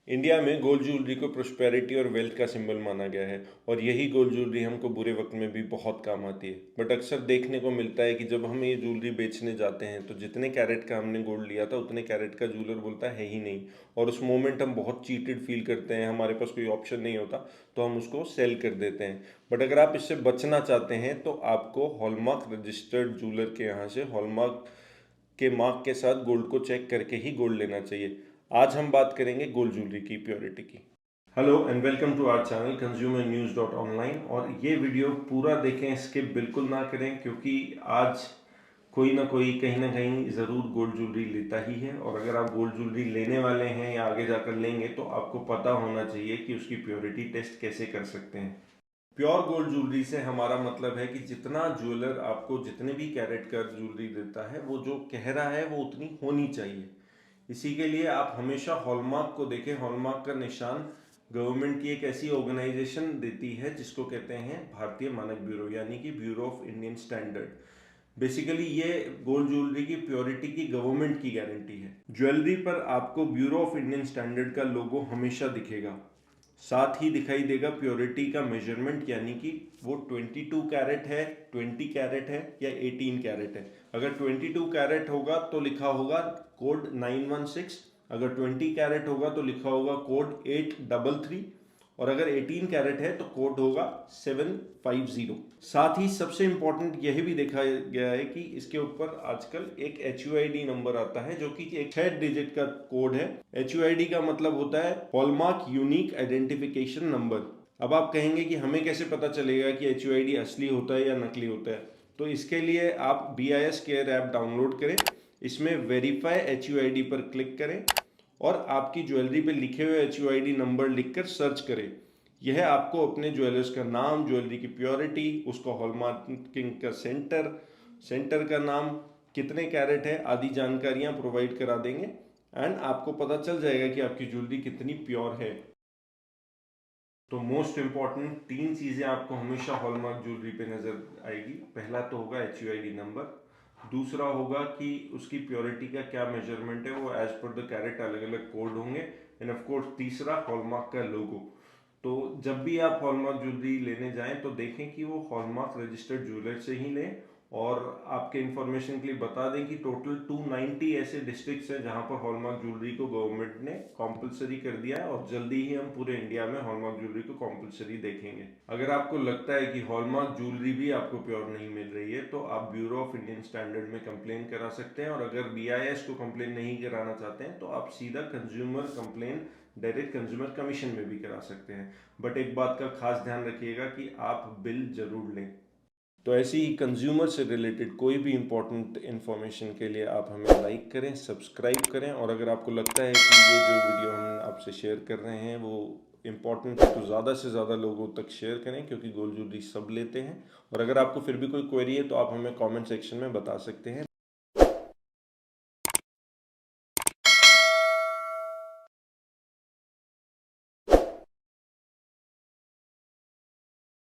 India में gold jewellery को prosperity और वेल्थ का सिंबल माना गया है और यही गोल्ड ज्वेलरी हमको बुरे वक्त में भी बहुत काम आती है। बट अक्सर देखने को मिलता है कि जब हम ये ज्वेलरी बेचने जाते हैं तो जितने कैरेट का हमने गोल्ड लिया था उतने कैरेट का ज्वेलर बोलता है ही नहीं, और उस मोमेंट हम बहुत चीटेड फील करते हैं। हमारे पास कोई ऑप्शन नहीं होता तो हम उसको सेल कर देते हैं। बट अगर आप इससे बचना चाहते हैं तो आपको हॉलमार्क रजिस्टर्ड ज्वेलर के यहाँ से हॉलमार्क के मार्क के साथ गोल्ड को चेक करके ही गोल्ड लेना चाहिए। आज हम बात करेंगे गोल्ड ज्वेलरी की प्योरिटी की। Hello and welcome to our channel consumer news dot online. और ये वीडियो पूरा देखें, स्किप बिल्कुल ना करें, क्योंकि आज कोई ना कोई कहीं ना कहीं ज़रूर गोल्ड ज्वेलरी लेता ही है। और अगर आप गोल्ड ज्वेलरी लेने वाले हैं या आगे जाकर लेंगे तो आपको पता होना चाहिए कि उसकी प्योरिटी टेस्ट कैसे कर सकते हैं। प्योर गोल्ड ज्वेलरी से हमारा मतलब है कि जितना ज्वेलर आपको जितने भी कैरेट का ज्वेलरी देता है वो जो कह रहा है वो उतनी होनी चाहिए। इसी के लिए आप हमेशा हॉलमार्क को देखें। हॉलमार्क का निशान गवर्नमेंट की एक ऐसी ऑर्गेनाइजेशन देती है जिसको कहते हैं भारतीय मानक ब्यूरो, यानी कि bureau of Indian standard. Basically ये गोल्ड ज्वेलरी की प्योरिटी की गवर्नमेंट की गारंटी है। ज्वेलरी पर आपको ब्यूरो ऑफ इंडियन स्टैंडर्ड का लोगो हमेशा दिखेगा, साथ ही दिखाई देगा प्योरिटी का मेजरमेंट, यानी कि वो 22 कैरेट है, 20 कैरेट है या 18 कैरेट है। अगर 22 कैरेट होगा तो लिखा होगा कोड 916, अगर 20 कैरेट होगा तो लिखा होगा कोड 833, और अगर 18 कैरेट है तो कोड होगा 750। साथ ही सबसे इंपॉर्टेंट यह भी देखा गया है कि इसके ऊपर आजकल एक HUID नंबर आता है जो कि एक 6 डिजिट का कोड है। HUID का मतलब होता है हॉलमार्क यूनिक आइडेंटिफिकेशन नंबर। अब आप कहेंगे कि हमें कैसे पता चलेगा कि HUID असली होता है या नकली होता है? तो इसके लिए आप BIS केयर ऐप डाउनलोड करें, इसमें वेरीफाई HUID पर क्लिक करें और आपकी ज्वेलरी पे लिखे हुए HUID नंबर लिखकर सर्च करें। यह आपको अपने ज्वेलर्स का नाम, ज्वेलरी की प्योरिटी, उसका हॉलमार्किंग का सेंटर का नाम, कितने कैरेट है आदि जानकारियां प्रोवाइड करा देंगे एंड आपको पता चल जाएगा कि आपकी ज्वेलरी कितनी प्योर है। तो मोस्ट इम्पॉर्टेंट 3 चीज़ें आपको हमेशा हॉलमार्क ज्वेलरी पे नज़र आएगी। पहला तो होगा HUID नंबर, दूसरा होगा कि उसकी प्योरिटी का क्या मेजरमेंट है, वो एज पर द कैरेट अलग अलग कोड होंगे, एंड ऑफ कोर्स तीसरा हॉलमार्क का लोगो। तो जब भी आप हॉलमार्क ज्वेलरी लेने जाएं तो देखें कि वो हॉलमार्क रजिस्टर्ड ज्वेलर से ही लें। और आपके इंफॉर्मेशन के लिए बता दें कि टोटल 290 ऐसे डिस्ट्रिक्ट्स हैं जहां पर हॉलमार्क ज्वेलरी को गवर्नमेंट ने कॉम्पलसरी कर दिया है, और जल्दी ही हम पूरे इंडिया में हॉलमार्क ज्वेलरी को कॉम्पलसरी देखेंगे। अगर आपको लगता है कि हॉलमार्क ज्वेलरी भी आपको प्योर नहीं मिल रही है तो आप ब्यूरो ऑफ इंडियन स्टैंडर्ड में कंप्लेन करा सकते हैं, और अगर BIS को कंप्लेन नहीं कराना चाहते हैं तो आप सीधा consumer complain direct consumer commission में भी करा सकते हैं। बट एक बात का खास ध्यान रखिएगा कि आप बिल जरूर लें। तो ऐसी ही कंज्यूमर से रिलेटेड कोई भी इंपॉर्टेंट इन्फॉर्मेशन के लिए आप हमें लाइक करें, सब्सक्राइब करें, और अगर आपको लगता है कि ये जो वीडियो हम आपसे शेयर कर रहे हैं वो इम्पॉर्टेंट है तो ज़्यादा से ज़्यादा लोगों तक शेयर करें, क्योंकि गोल्ड ज्वेलरी सब लेते हैं। और अगर आपको फिर भी कोई क्वेरी है तो आप हमें कमेंट सेक्शन में बता सकते हैं।